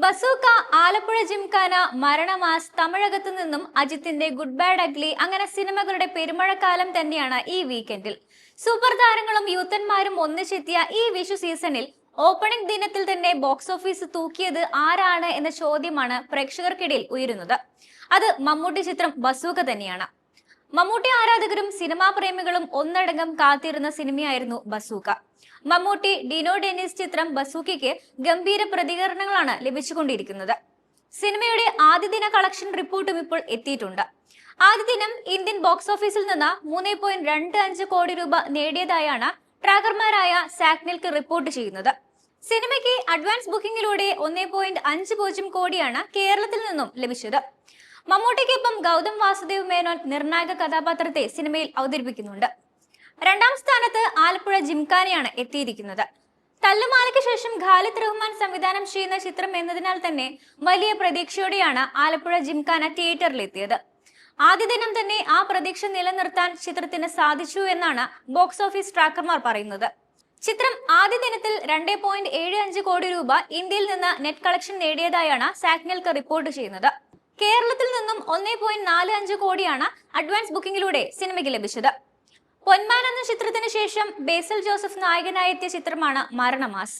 Bazooka, Alappuzha gymkhana, Maranamass, തമിഴകത്തു നിന്നും അജിത്തിന്റെ good bad ugly അങ്ങനെ സിനിമകളുടെ പെരുമഴക്കാലം തന്നെയാണ് ഈ വീക്കെൻഡിൽ. സൂപ്പർ താരങ്ങളും യൂത്തന്മാരും ഒന്നിച്ചെത്തിയ ഈ വിഷു സീസണിൽ ഓപ്പണിംഗ് ദിനത്തിൽ തന്നെ ബോക്സ് ഓഫീസ് തൂക്കിയത് ആരാണ് എന്ന ചോദ്യമാണ് പ്രേക്ഷകർക്കിടയിൽ ഉയരുന്നത്. അത് മമ്മൂട്ടി ചിത്രം ബസൂക്ക തന്നെയാണ്. മമ്മൂട്ടി ആരാധകരും സിനിമാ പ്രേമികളും ഒന്നടങ്കം കാത്തിരുന്ന സിനിമയായിരുന്നു ബസൂക്ക. മമ്മൂട്ടി ഡിനോ ഡെന്നിസ് ചിത്രം ബസൂക്കയ്ക്ക് ഗംഭീര പ്രതികരണങ്ങളാണ് ലഭിച്ചുകൊണ്ടിരിക്കുന്നത്. സിനിമയുടെ ആദ്യ ദിന കളക്ഷൻ റിപ്പോർട്ടും ഇപ്പോൾ എത്തിയിട്ടുണ്ട്. ആദ്യ ദിനം ഇന്ത്യൻ ബോക്സ് ഓഫീസിൽ നിന്ന് 3.25 കോടി രൂപ നേടിയതായാണ് ട്രാക്കർമാരായ സാക്നിൽക്ക് റിപ്പോർട്ട് ചെയ്യുന്നത്. സിനിമയ്ക്ക് അഡ്വാൻസ് ബുക്കിംഗിലൂടെ 1.50 കോടിയാണ് കേരളത്തിൽ നിന്നും ലഭിച്ചത്. മമ്മൂട്ടിക്കൊപ്പം ഗൗതം വാസുദേവ് മേനോൻ നിർണായക കഥാപാത്രത്തെ സിനിമയിൽ അവതരിപ്പിക്കുന്നുണ്ട്. രണ്ടാം സ്ഥാനത്ത് ആലപ്പുഴ ജിംഖാനയാണ് എത്തിയിരിക്കുന്നത്. തല്ലുമാലയ്ക്ക് ശേഷം ഖാലിദ് റഹ്മാൻ സംവിധാനം ചെയ്യുന്ന ചിത്രം എന്നതിനാൽ തന്നെ വലിയ പ്രതീക്ഷയോടെയാണ് ആലപ്പുഴ ജിംഖാന തിയേറ്ററിലെത്തിയത്. ആദ്യ ദിനം തന്നെ ആ പ്രതീക്ഷ നിലനിർത്താൻ ചിത്രത്തിന് സാധിച്ചു എന്നാണ് ബോക്സ് ഓഫീസ് ട്രാക്കർമാർ പറയുന്നത്. ചിത്രം ആദ്യ ദിനത്തിൽ 2.75 കോടി രൂപ ഇന്ത്യയിൽ നിന്ന് നെറ്റ് കളക്ഷൻ നേടിയതായാണ് സാക്നിൽക്ക് റിപ്പോർട്ട് ചെയ്യുന്നത്. കേരളത്തിൽ നിന്നും 1.45 കോടിയാണ് അഡ്വാൻസ് ബുക്കിംഗിലൂടെ സിനിമയ്ക്ക് ലഭിച്ചത്. പൊന്മാൻ എന്ന ചിത്രത്തിന് ശേഷം ബേസൽ ജോസഫ് നായകനായി എത്തിയ ചിത്രമാണ് മരണമാസ്.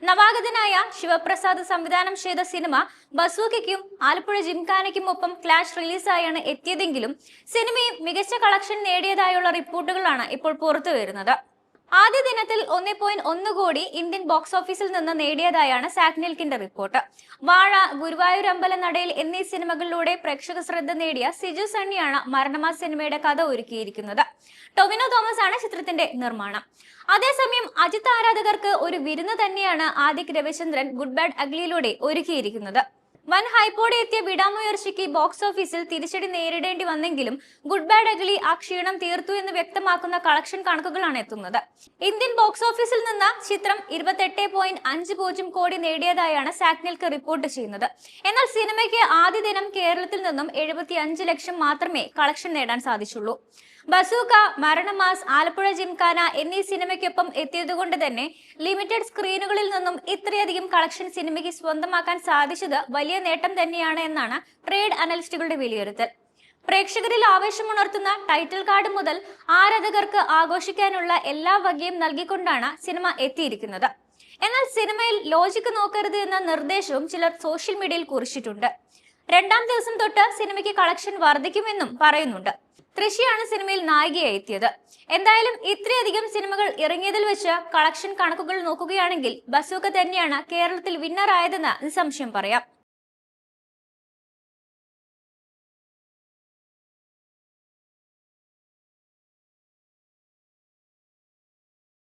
നവാഗതനായ ശിവപ്രസാദ് സംവിധാനം ചെയ്ത സിനിമ ബസൂക്കയ്ക്കും ആലപ്പുഴ ജിംഖാനയ്ക്കും ഒപ്പം ക്ലാഷ് റിലീസായാണ് എത്തിയതെങ്കിലും സിനിമയും മികച്ച കളക്ഷൻ നേടിയതായുള്ള റിപ്പോർട്ടുകളാണ് ഇപ്പോൾ പുറത്തു വരുന്നത്. ആദ്യ ദിനത്തിൽ 1.1 കോടി ഇന്ത്യൻ ബോക്സ് ഓഫീസിൽ നിന്ന് നേടിയതായാണ് സാക്നിൽക്കിന്റെ റിപ്പോർട്ട്. വാഴ, ഗുരുവായൂർ അമ്പല നടയിൽ എന്നീ സിനിമകളിലൂടെ പ്രേക്ഷക ശ്രദ്ധ നേടിയ സിജു സണ്ണിയാണ് മരണമാസ് സിനിമയുടെ കഥ ഒരുക്കിയിരിക്കുന്നത്. ടൊവിനോ തോമസ് ആണ് ചിത്രത്തിന്റെ നിർമ്മാണം. അതേസമയം അജിത് ആരാധകർക്ക് ഒരു വിരുന്ന് തന്നെയാണ് ആദിക് രവിചന്ദ്രൻ ഗുഡ് ബാഡ് അഗ്ലിയിലൂടെ ഒരുക്കിയിരിക്കുന്നത്. വൻ ഹൈപ്പോടെ എത്തിയ വിടാമുയർച്ചയ്ക്ക് ബോക്സ് ഓഫീസിൽ തിരിച്ചടി നേരിടേണ്ടി വന്നെങ്കിലും ഗുഡ് ബാഡ് അഗ്ലി ആ ക്ഷീണം തീർത്തു എന്ന് വ്യക്തമാക്കുന്ന കളക്ഷൻ കണക്കുകളാണ് എത്തുന്നത്. ഇന്ത്യൻ ബോക്സ് ഓഫീസിൽ നിന്ന് ചിത്രം 28.50 കോടി നേടിയതായാണ് സാക്നിൽക്ക് റിപ്പോർട്ട് ചെയ്യുന്നത്. എന്നാൽ സിനിമയ്ക്ക് ആദ്യ ദിനം കേരളത്തിൽ നിന്നും 75 ലക്ഷം മാത്രമേ കളക്ഷൻ നേടാൻ സാധിച്ചുള്ളൂ. ബസൂക്ക, മരണമാസ്, ആലപ്പുഴ ജിംഖാന എന്നീ സിനിമയ്ക്കൊപ്പം എത്തിയതുകൊണ്ട് തന്നെ ലിമിറ്റഡ് സ്ക്രീനുകളിൽ നിന്നും ഇത്രയധികം കളക്ഷൻ സിനിമയ്ക്ക് സ്വന്തമാക്കാൻ സാധിച്ചത് വലിയ നേട്ടം തന്നെയാണ് എന്നാണ് ട്രേഡ് അനലിസ്റ്റുകളുടെ വിലയിരുത്തൽ. പ്രേക്ഷകരിൽ ആവേശമുണർത്തുന്ന ടൈറ്റിൽ കാർഡ് മുതൽ ആരാധകർക്ക് ആഘോഷിക്കാനുള്ള എല്ലാ വകയും നൽകിക്കൊണ്ടാണ് സിനിമ എത്തിയിരിക്കുന്നത്. എന്നാൽ സിനിമയിൽ ലോജിക്ക് നോക്കരുത് എന്ന നിർദ്ദേശവും ചിലർ സോഷ്യൽ മീഡിയയിൽ കുറിച്ചിട്ടുണ്ട്. രണ്ടാം ദിവസം തൊട്ട് സിനിമയ്ക്ക് കളക്ഷൻ വർദ്ധിക്കുമെന്നും പറയുന്നുണ്ട്. തൃശിയാണ് സിനിമയിൽ നായികയായി എത്തിയത്. എന്തായാലും ഇത്രയധികം സിനിമകൾ ഇറങ്ങിയതിൽ വെച്ച് കളക്ഷൻ കണക്കുകൾ നോക്കുകയാണെങ്കിൽ ബസൂക്ക തന്നെയാണ് കേരളത്തിൽ വിന്നർ ആയതെന്ന് നിസ്സംശയം പറയാം.